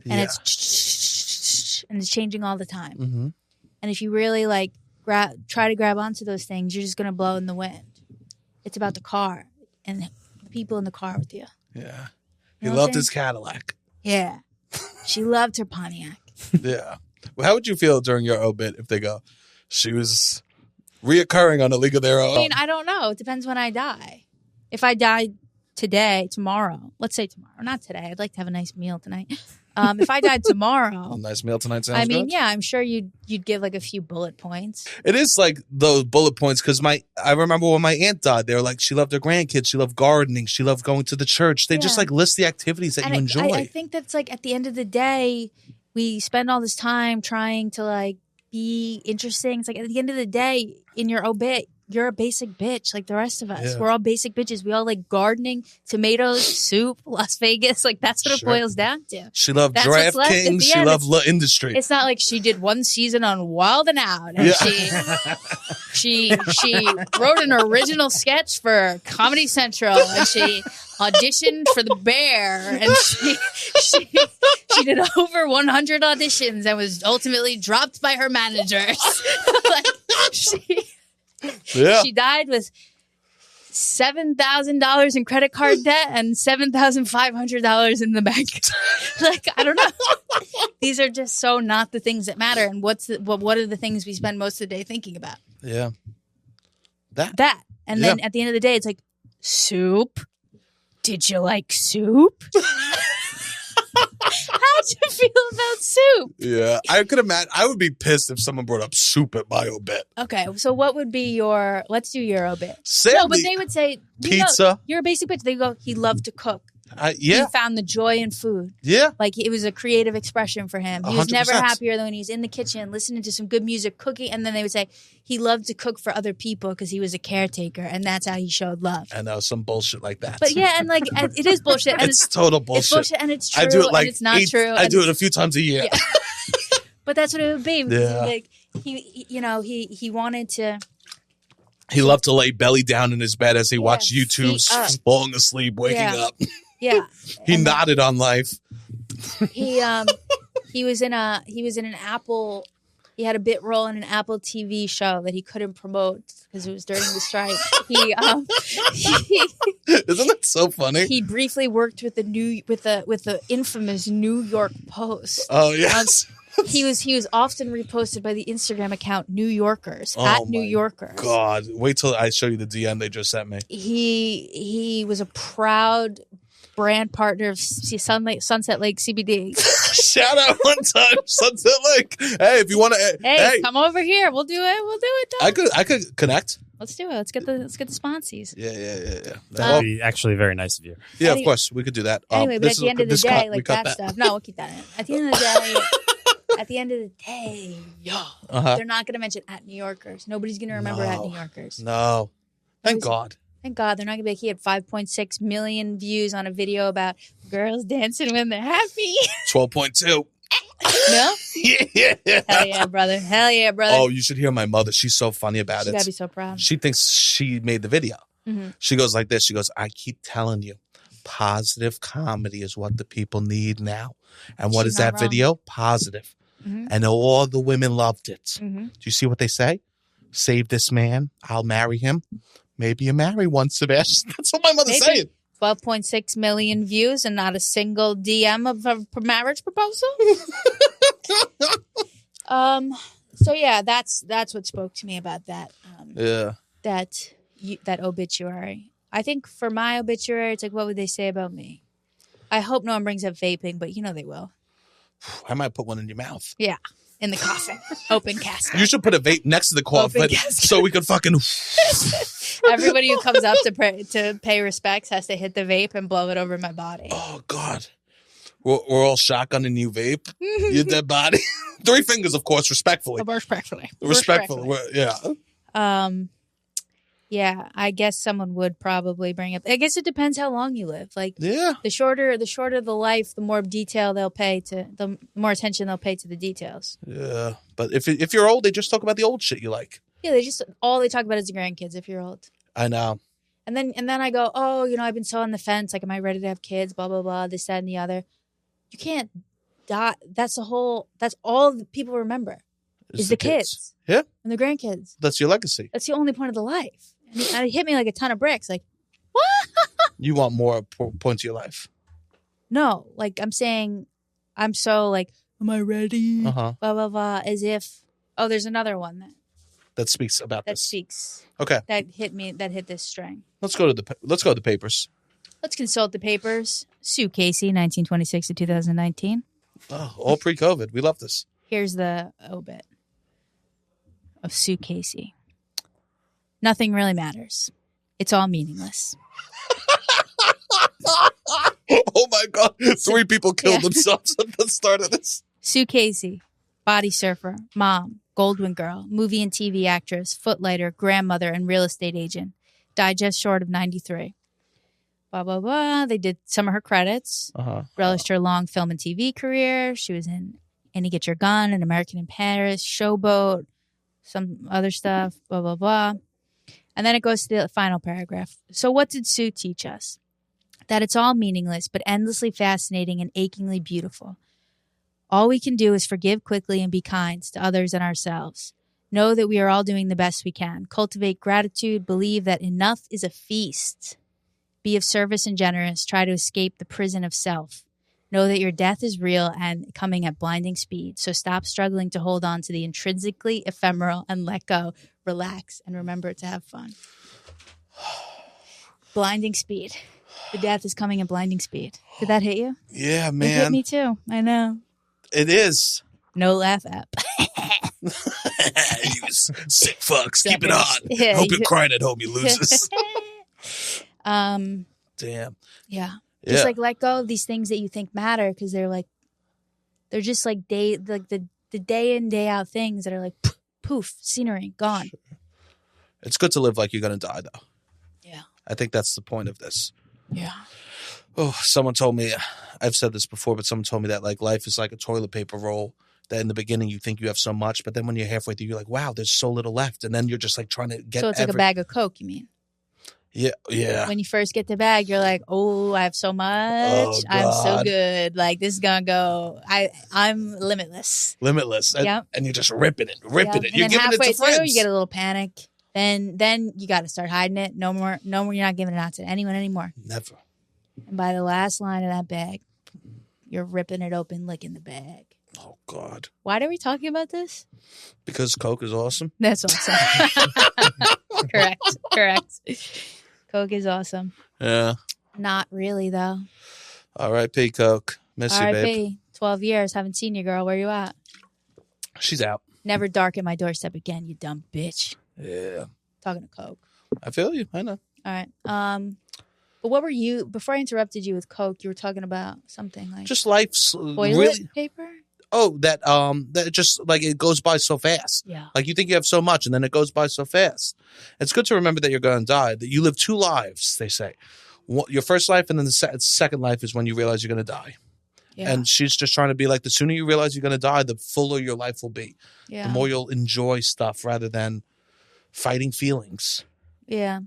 And it's changing all the time. Mm-hmm. And if you really like try to grab onto those things, you're just going to blow in the wind. It's about the car and the people in the car with you. Yeah. He loved his Cadillac. Yeah. She loved her Pontiac. Yeah. Well, how would you feel during your obit if they go, she was Reoccurring on A League of Their Own. I mean, I don't know. It depends when I die. If I died tomorrow, let's say tomorrow, not today. I'd like to have a nice meal tonight. If I died tomorrow, A nice meal tonight sounds I mean, good. yeah, I'm sure you'd give like a few bullet points. It is like those bullet points because I remember when my aunt died, they were like, she loved her grandkids, she loved gardening, she loved going to the church. They just like list the activities that you enjoy. I think that's like at the end of the day, we spend all this time trying to like be interesting. It's like at the end of the day, in your obit, you're a basic bitch like the rest of us. Yeah. We're all basic bitches. We all like gardening, tomatoes, soup, Las Vegas. Like that's what it boils down to. She loved That's what's left at DraftKings. the She end. loved industry. It's not like she did one season on Wild and Out and she wrote an original sketch for Comedy Central and she auditioned for The Bear and she did over 100 auditions and was ultimately dropped by her managers. Like she died with $7,000 in credit card debt and $7,500 in the bank. Like, I don't know. These are just so not the things that matter. And what are the things we spend most of the day thinking about? Yeah. That. And then at the end of the day, it's like, soup. Did you like soup? How'd you feel about soup? Yeah. I could imagine. I would be pissed if someone brought up soup at my obit. Okay. So what would be let's do your obit. Sadly, No, but they would say, pizza. You're a basic bitch. They go, he loved to cook. Yeah. He found the joy in food. Yeah. Like it was a creative expression for him. He was never 100%. happier than when he was in the kitchen listening to some good music, cooking. And then they would say he loved to cook for other people because he was a caretaker, and that's how he showed love. I know some bullshit like that. But yeah, and like it is bullshit. And it's total bullshit. It's bullshit, and it's true. I do it like and it's not true. I do it a few times a year. Yeah. But that's what it would be. Yeah. Like he wanted to. He loved to lay belly down in his bed as he watched YouTube, feet up. falling asleep, waking up. Yeah. He nodded on life. He was in an Apple. He had a bit role in an Apple TV show that he couldn't promote because it was during the strike. Isn't that so funny? He briefly worked with the infamous New York Post. Oh yes. He was often reposted by the Instagram account New Yorkers at New Yorkers. God, wait till I show you the DM they just sent me. He was a proud brand partner of Sunset Lake CBD. Shout out one time, Sunset Lake. Hey, if you want to, hey, come over here. We'll do it. Though. I could connect. Let's do it. Let's get the sponsees. Yeah. That would be actually very nice of you. Yeah, of course we could do that. Anyway, but at the end of the day, like that that stuff. No, we'll keep that in. At the end of the day, they're not going to mention at New Yorkers. Nobody's going to remember at New Yorkers. No, thank God. Thank God they're not going to be like, he had 5.6 million views on a video about girls dancing when they're happy. 12.2. No? Yeah. Hell yeah, brother. Oh, you should hear my mother. She's so funny about She it. got to be so proud. She thinks she made the video. Mm-hmm. She goes like this. She goes, I keep telling you, positive comedy is what the people need now. And what She's is not that wrong. video? Positive. Mm-hmm. And all the women loved it. Mm-hmm. Do you see what they say? Save this man. I'll marry him. Maybe you marry one, Sebastian. That's what my mother's saying. 12.6 million views and not a single DM of a marriage proposal. So yeah, that's what spoke to me about that. That obituary. I think for my obituary, it's like, what would they say about me? I hope no one brings up vaping, but they will. I might put one in your mouth. Yeah, in the coffin, open casket. You should put a vape next to the coffin so we could fucking. Everybody who comes up to pay respects has to hit the vape and blow it over my body. Oh God, we're all shotgunning you vape. Your dead body. 3 fingers, of course, respectfully. Respectfully. Yeah. Yeah, I guess someone would probably bring up. I guess it depends how long you live. Like, yeah, the shorter the life, the more detail they'll pay to the more attention they'll pay to the details. Yeah, but if you're old, they just talk about the old shit you like. Yeah, they talk about is the grandkids. If you're old, I know. And then I go, I've been so on the fence. Like, am I ready to have kids? Blah blah blah. This, that, and the other. You can't die. That's all the people remember is the kids. Yeah, and the grandkids. That's your legacy. That's the only point of the life. And it hit me like a ton of bricks. Like, what? You want more points of your life? No, like I'm saying, I'm so like, am I ready? Uh-huh. Blah blah blah. As if, there's another one. that speaks about that this? speaks. Okay. That hit this string. Let's go to the papers. Let's consult the papers. Sue Casey, 1926 to 2019. Oh, all pre-COVID. We love this. Here's the obit of Sue Casey. Nothing really matters. It's all meaningless. Oh my God. 3 people killed themselves at the start of this. Sue Casey, body surfer, mom, Goldwyn girl, movie and TV actress, footlighter, grandmother, and real estate agent. Died just short of 93. Blah, blah, blah. They did some of her credits. Relished her long film and TV career. She was in Annie Get Your Gun, An American in Paris, Showboat, some other stuff, blah, blah, blah. And then it goes to the final paragraph. So what did Sue teach us? That it's all meaningless, but endlessly fascinating and achingly beautiful. All we can do is forgive quickly and be kind to others and ourselves. Know that we are all doing the best we can. Cultivate gratitude. Believe that enough is a feast. Be of service and generous. Try to escape the prison of self. Know that your death is real and coming at blinding speed. So stop struggling to hold on to the intrinsically ephemeral and let go. Relax and remember to have fun. Blinding speed. The death is coming at blinding speed. Did that hit you? Yeah, man. It hit me too. I know. It is. No laugh app. You sick fucks. Keep it on. Yeah, Hope you're crying at home, you losers. Damn. Yeah. Just like let go of these things that you think matter because they're just like the day in, day out things that are like poof, scenery, gone. It's good to live like you're going to die, though. Yeah. I think that's the point of this. Yeah. Oh, someone told me, I've said this before, but someone told me that like life is like a toilet paper roll. That in the beginning you think you have so much, but then when you're halfway through, you're like, wow, there's so little left. And then you're just like trying to get So it's like a bag of Coke, you mean? Yeah, yeah. When you first get the bag, you're like, oh, I have so much. Oh, I'm so good. Like, this is going to go. I'm limitless. Limitless. Yep. And you're just ripping it. And You're then giving it halfway to friends. through, you get a little panic. Then you got to start hiding it. No more. You're not giving it out to anyone anymore. Never. And by the last line of that bag, you're ripping it open, licking the bag. Oh, God. Why are we talking about this? Because Coke is awesome. That's awesome. Correct. Coke is awesome. Yeah. Not really, though. R.I.P. Coke. Miss you, babe. R.I.P. 12 years. Haven't seen you, girl. Where you at? She's out. Never darken my doorstep again, you dumb bitch. Yeah. Talking to Coke. I feel you. I know. All right. But what were you, before I interrupted you with Coke, you were talking about something like Just life's toilet really. paper? Oh, that just like it goes by so fast. Yeah. Like you think you have so much and then it goes by so fast. It's good to remember that you're going to die, that you live 2 lives, they say. Your first life and then the second life is when you realize you're going to die. Yeah. And she's just trying to be like, the sooner you realize you're going to die, the fuller your life will be. Yeah. The more you'll enjoy stuff rather than fighting feelings. Yeah.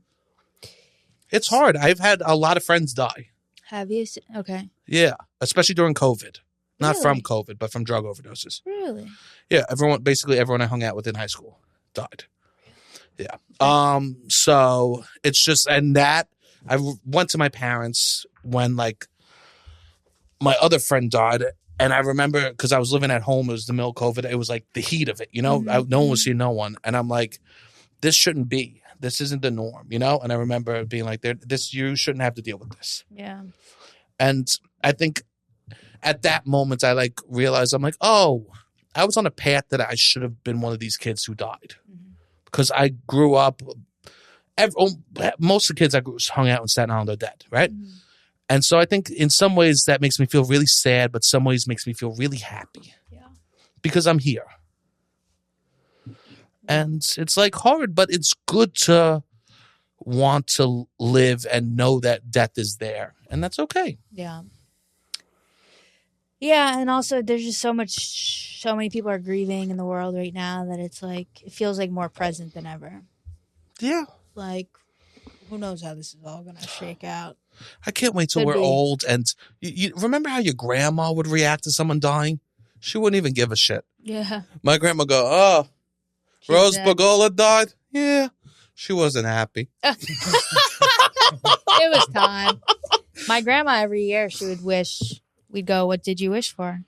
It's hard. I've had a lot of friends die. Have you? Okay. Yeah. Especially during COVID. Not Really? from COVID, but from drug overdoses. Really? Yeah. Basically everyone I hung out with in high school died. Yeah. So it's just, and that I went to my parents when like my other friend died. And I remember because I was living at home, it was the middle of COVID. It was like the heat of it, you know, no one was seeing no one. And I'm like, this shouldn't be. This isn't the norm, you know? And I remember being like, you shouldn't have to deal with this. Yeah. And I think at that moment, I like realized, I'm like, oh, I was on a path that I should have been one of these kids who died. Because I grew up, most of the kids I hung out in Staten Island are dead, right? And so I think in some ways that makes me feel really sad, but some ways makes me feel really happy. Yeah. Because I'm here. And it's like hard, but it's good to want to live and know that death is there. And that's okay. Yeah. Yeah. And also there's just so many people are grieving in the world right now that it's like, it feels like more present than ever. Yeah. Like, who knows how this is all going to shake out. I can't wait till Could we're be. old. And you remember how your grandma would react to someone dying? She wouldn't even give a shit. Yeah. My grandma go, oh, She's Rose dead. Bagola died? Yeah. She wasn't happy. It was time. My grandma, every year, she would wish, we'd go, what did you wish for?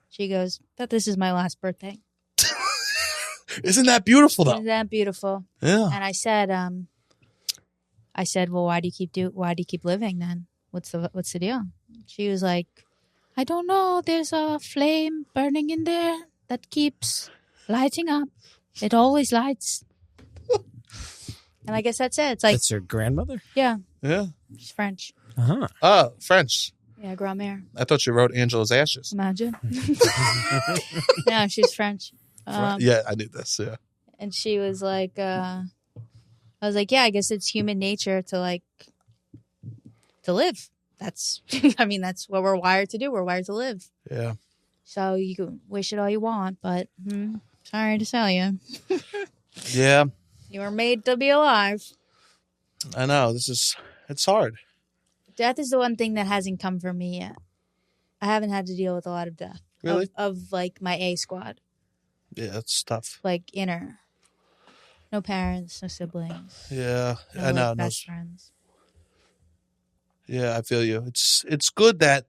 She goes, that this is my last birthday. Isn't that beautiful though? Isn't that beautiful? Yeah. And I said, well, why do you keep living then? What's the deal? She was like, I don't know. There's a flame burning in there that keeps lighting up. It always lights. And I guess that's it. It's like, That's your grandmother? yeah, Yeah. she's French. Uh-huh. Oh, French. Yeah, grand-mère. I thought you wrote Angela's Ashes. Imagine. No, she's French. Yeah, I knew this. Yeah. And she was like, I was like, yeah, I guess it's human nature to live. That's, I mean, that's what we're wired to do. We're wired to live. Yeah. So you can wish it all you want, but sorry to tell you. Yeah. You were made to be alive. I know. It's hard. Death is the one thing that hasn't come for me yet. I haven't had to deal with a lot of death. Really? Of like my A squad. Yeah, it's tough. Like inner. No parents, no siblings. Yeah, No, I know. best friends. Yeah, I feel you. It's good that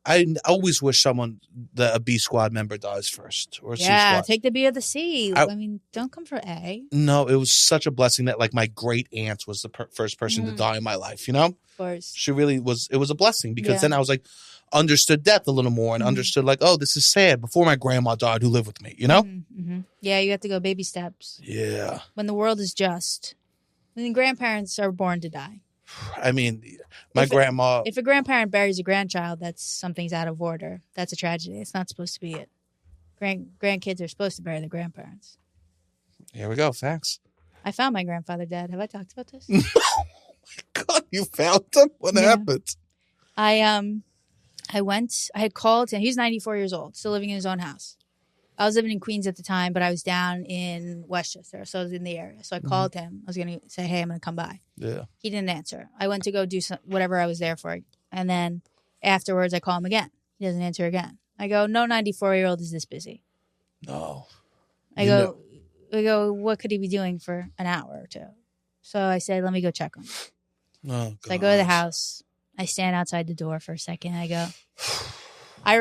I always wish that a B squad member dies first or a C squad. Take the B or the C. I mean, don't come for A. No, it was such a blessing that like my great aunt was the first person to die in my life. You know, Of course. she really was. It was a blessing because Yeah. then I was like understood death a little more and understood like, oh, this is sad. Before my grandma died, who lived with me. You know? Mm-hmm. Yeah, you have to go baby steps. Yeah. When the world is just. I mean, grandparents are born to die. I mean, my grandma. If a grandparent buries a grandchild, that's something's out of order. That's a tragedy. It's not supposed to be it. Grandkids are supposed to bury their grandparents. Here we go. Facts. I found my grandfather dead. Have I talked about this? God, you found him. What happened? I had called him. He was 94 years old, still living in his own house. I was living in Queens at the time, but I was down in Westchester, so I was in the area. So I called him. I was going to say, hey, I'm going to come by. Yeah. He didn't answer. I went to go do whatever I was there for. And then afterwards, I call him again. He doesn't answer again. I go, no 94-year-old is this busy. No. I go, what could he be doing for an hour or two? So I said, let me go check on him. Oh, So I go to the house. I stand outside the door for a second. I go, I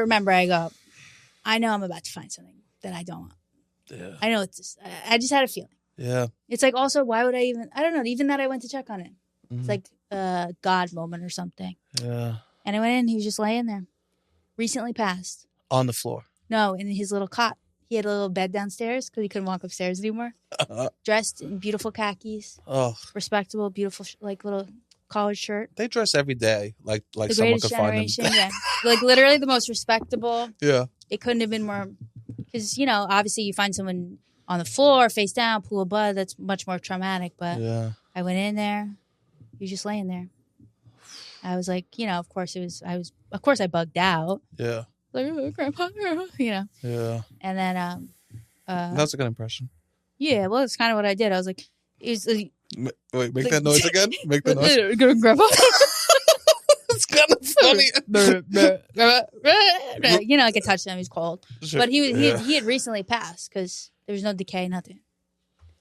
know I'm about to find something that I don't want. Yeah. I know I just had a feeling. Yeah. It's like also, why would I don't know, even that I went to check on him. It's like a God moment or something. Yeah. And I went in, he was just laying there. Recently passed. On the floor. No, in his little cot. He had a little bed downstairs because he couldn't walk upstairs anymore. Dressed in beautiful khakis. Oh. Respectable, beautiful, like little collared shirt. They dress every day like The someone greatest could find them. generation, yeah. Like literally the most respectable. Yeah. It couldn't have been more, because, obviously you find someone on the floor, face down, pool of blood. That's much more traumatic. But Yeah. I went in there. He was just laying there. I was like, of course I bugged out. Yeah. Like, oh, Grandpa, Yeah. And then, That's a good impression. yeah, well, it's kind of what I did. I was like, Wait, make that noise again. Make the noise. Grandpa. It's kind of funny. I could touch him. He's cold. Sure. But he had recently passed because there was no decay, nothing.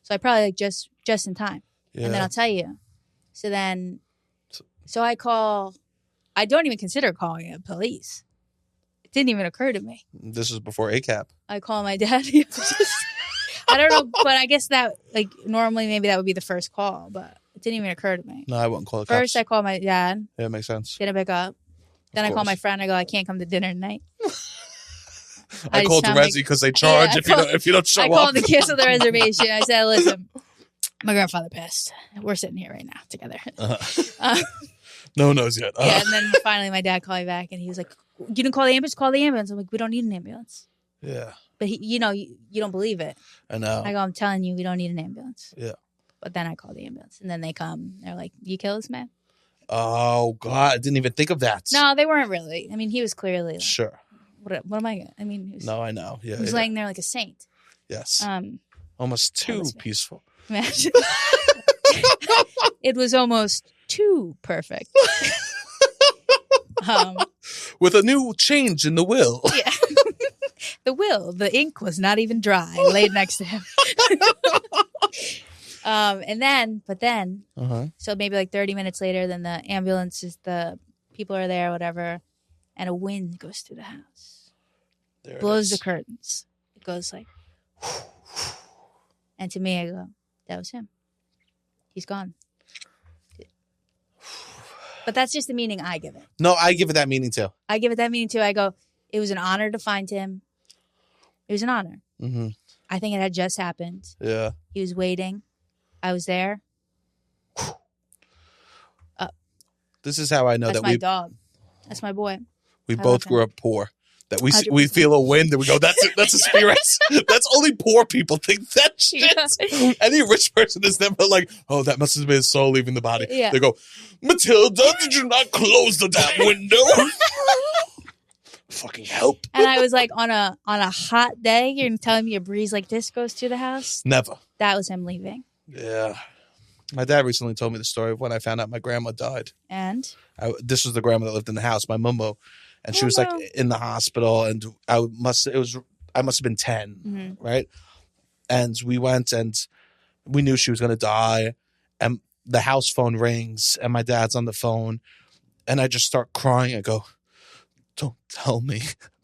So I probably just in time. Yeah. And then I'll tell you. So I call. I don't even consider calling the police. It didn't even occur to me. This is before ACAP. I call my dad. I don't know, but I guess that normally maybe that would be the first call, but it didn't even occur to me. No, I wouldn't call the First, cops. I call my dad. Yeah, it makes sense. Didn't pick up. Then I call my friend. I go, I can't come to dinner tonight. I called Resi because they charge if you don't show up. I called to cancel the reservation. I said, listen, my grandfather passed. We're sitting here right now together. No one knows yet. Yeah, and then finally my dad called me back and he was like, you didn't call the ambulance? Call the ambulance. I'm like, we don't need an ambulance. Yeah. But you don't believe it. I know. I go, I'm telling you, we don't need an ambulance. Yeah. But then I call the ambulance and then they come. They're like, you kill this man? Oh, God. I didn't even think of that. No, they weren't really. I mean, he was clearly like, Sure. What am I going to? I mean, he was, No, I know. Yeah. he was laying there like a saint. Yes. Almost too peaceful. Imagine. It was almost too perfect. With a new change in the will. Yeah. The ink was not even dry, laid next to him. But then, so maybe like 30 minutes later, then the the people are there, whatever, and a wind goes through the house. Blows the curtains. It goes like, And to me, I go, that was him. He's gone. But that's just the meaning I give it. No, I give it that meaning too. I give it that meaning too. I go, it was an honor to find him. It was an honor. Mm-hmm. I think it had just happened. Yeah. He was waiting. I was there. This is how I know That's that my dog. That's my boy. we I both love grew him. up poor. That we 100%. feel a wind and we go, that's it. That's a spirit. That's only poor people think that shit. Yeah. Any rich person is never like, oh, that must have been his soul leaving the body. Yeah. They go, Matilda, did you not close the damn window? Fucking help. And I was like, on a hot day, you're telling me a breeze like this goes through the house? Never. That was him leaving. Yeah. My dad recently told me the story of when I found out my grandma died. And? This was the grandma that lived in the house, my mummo. And she was like in the hospital, and I must have been 10, right? And we went and we knew she was going to die. And the house phone rings and my dad's on the phone. And I just start crying. I go, don't tell me.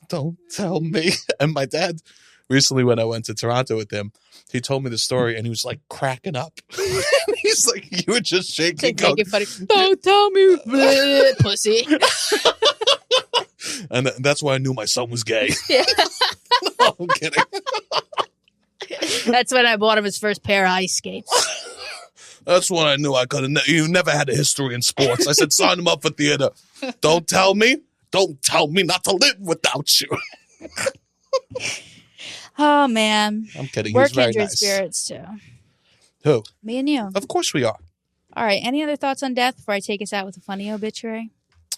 Don't tell me. And my dad, recently when I went to Toronto with him, he told me the story and he was like cracking up. He's like, you were just shaking. Making funny. Don't tell me, pussy. And that's why I knew my son was gay. Yeah. No, I'm kidding. That's when I bought him his first pair of ice skates. That's when I knew I could have. You never had a history in sports. I said, sign him up for theater. Don't tell me. Don't tell me not to live without you. Oh, man. I'm kidding. We're He's very kindred nice. spirits, too. Who? Me and you. Of course we are. All right. Any other thoughts on death before I take us out with a funny obituary?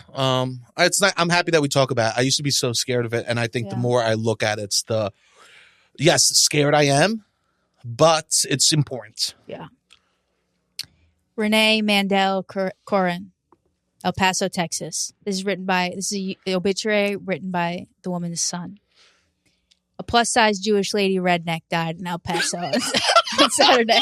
It's not. I'm happy that we talk about it. I used to be so scared of it, and I think the more I look at it, yes, scared I am, but it's important. Yeah. Renee Mandel Corin, El Paso, Texas. This is the obituary written by the woman's son. A plus-size Jewish lady redneck died in El Paso on Saturday.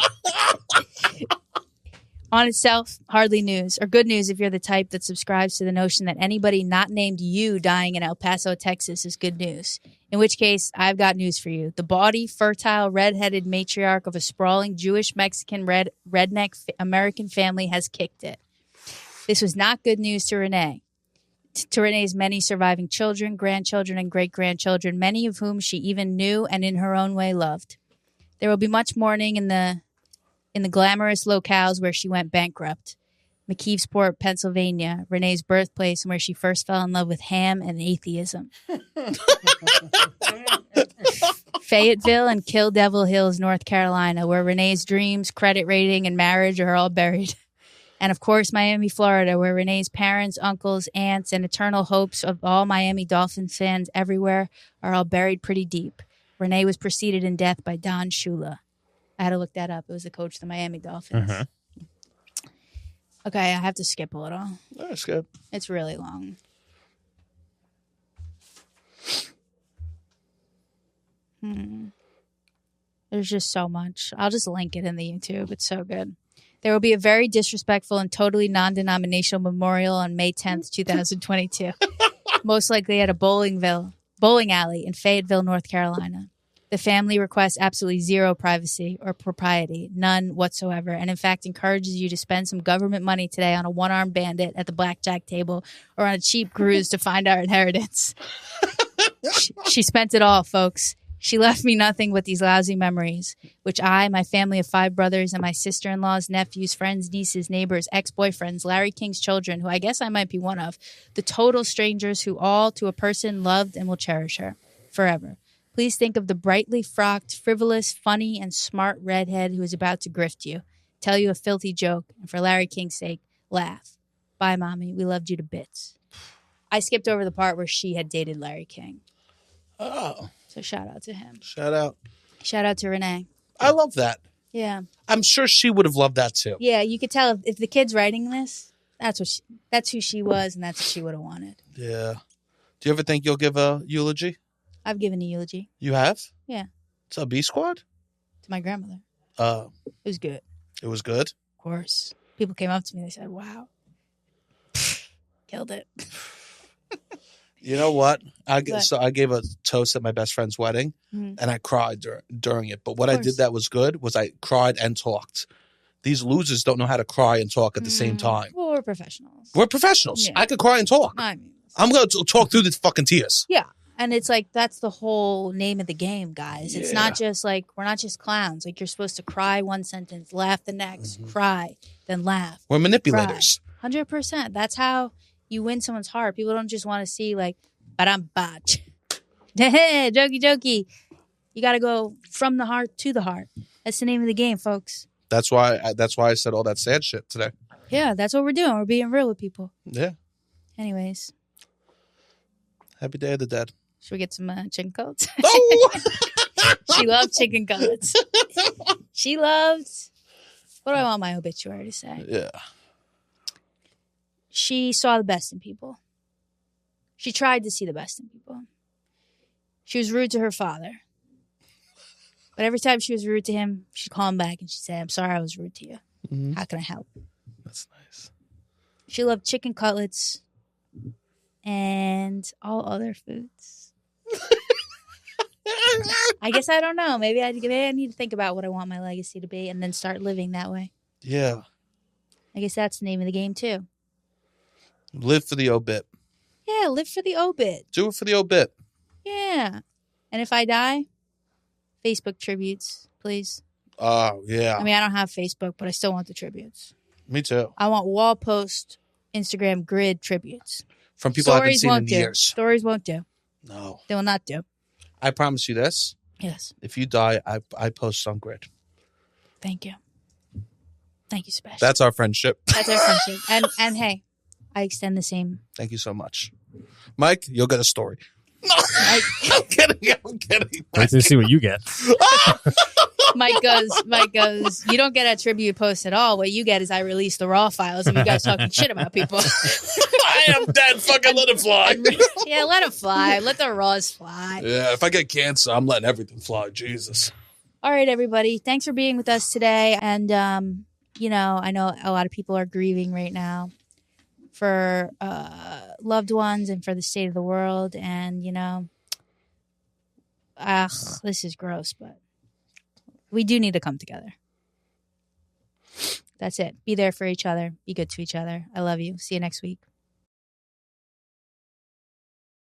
On itself, hardly news, or good news if you're the type that subscribes to the notion that anybody not named you dying in El Paso, Texas is good news. In which case, I've got news for you. The bawdy, fertile, red-headed matriarch of a sprawling Jewish-Mexican redneck American family has kicked it. This was not good news to Renee. To Renee's many surviving children, grandchildren, and great-grandchildren, many of whom she even knew and in her own way loved. There will be much mourning in the glamorous locales where she went bankrupt. McKeesport, Pennsylvania, Renee's birthplace, and where she first fell in love with ham and atheism. Fayetteville and Kill Devil Hills, North Carolina, where Renee's dreams, credit rating, and marriage are all buried. And of course, Miami, Florida, where Renee's parents, uncles, aunts, and eternal hopes of all Miami Dolphins fans everywhere are all buried pretty deep. Renee was preceded in death by Don Shula. I had to look that up. It was the coach of the Miami Dolphins. Okay, I have to skip a little. That's good. It's really long. There's just so much. I'll just link it in the YouTube. It's so good. There will be a very disrespectful and totally non-denominational memorial on May 10th, 2022. Most likely at a bowling alley in Fayetteville, North Carolina. The family requests absolutely zero privacy or propriety, none whatsoever, and in fact encourages you to spend some government money today on a one-armed bandit at the blackjack table or on a cheap cruise to find our inheritance. She spent it all, folks. She left me nothing but these lousy memories, which I, my family of 5 brothers, and my sister-in-laws, nephews, friends, nieces, neighbors, ex-boyfriends, Larry King's children, who I guess I might be one of, the total strangers who all, to a person, loved and will cherish her forever. Please think of the brightly frocked, frivolous, funny, and smart redhead who is about to grift you, tell you a filthy joke, and for Larry King's sake, laugh. Bye, Mommy. We loved you to bits. I skipped over the part where she had dated Larry King. Oh. So shout out to him. Shout out. Shout out to Renee. I love that. Yeah. I'm sure she would have loved that too. Yeah, you could tell if the kid's writing this, that's who she was, and that's what she would have wanted. Yeah. Do you ever think you'll give a eulogy? I've given a eulogy. You have? Yeah. To a B Squad? To my grandmother. It was good. It was good? Of course. People came up to me, they said, wow. Killed it. You know what? What? So I gave a toast at my best friend's wedding, Mhm. and I cried during it. But what I did that was good was I cried and talked. These losers don't know how to cry and talk at the same time. Well, we're professionals. We're professionals. Yeah. I could cry and talk. I mean, I'm going to talk through the fucking tears. yeah. And it's like, that's the whole name of the game, guys. It's not just like, we're not just clowns. Like, you're supposed to cry one sentence, laugh the next, cry, then laugh. We're manipulators. 100%. That's how you win someone's heart. People don't just want to see like, ba-dum-bach. Jokey, jokey. You got to go from the heart to the heart. That's the name of the game, folks. That's why I said all that sad shit today. Yeah, that's what we're doing. We're being real with people. Yeah. Anyways, Happy Day of the Dead. should we get some chicken cutlets? Oh! She loved chicken cutlets. She loved, what do I want my obituary to say? Yeah. She saw the best in people. She tried to see the best in people. She was rude to her father. But every time she was rude to him, she'd call him back and she'd say, I'm sorry I was rude to you. Mm-hmm. How can I help? That's nice. She loved chicken cutlets and all other foods. I guess I don't know. Maybe I need to think about what I want my legacy to be and then start living that way. Yeah. I guess that's the name of the game, too. Live for the obit. Yeah, live for the obit. Do it for the obit. Yeah. And if I die, Facebook tributes, please. Oh, yeah. I mean, I don't have Facebook, but I still want the tributes. Me too. I want wall post, Instagram grid tributes. From people I haven't Stories seen in won't do. years. Stories won't do. No. They will not do. I promise you this. Yes. If you die, I post on grid. Thank you. Thank you, Sebastian. That's our friendship. That's our friendship. And hey, I extend the same. Thank you so much. Mike, you'll get a story. Mike, I'm kidding. Wait to see what you get. Mike goes, you don't get a tribute post at all. What you get is I release the raw files of you guys talking shit about people. I am dead. Fucking let it fly. Yeah, let it fly. Let the raws fly. Yeah, if I get cancer, I'm letting everything fly. Jesus. All right, everybody. Thanks for being with us today. And, I know a lot of people are grieving right now for loved ones and for the state of the world. And, this is gross, but we do need to come together. That's it. Be there for each other. Be good to each other. I love you. See you next week.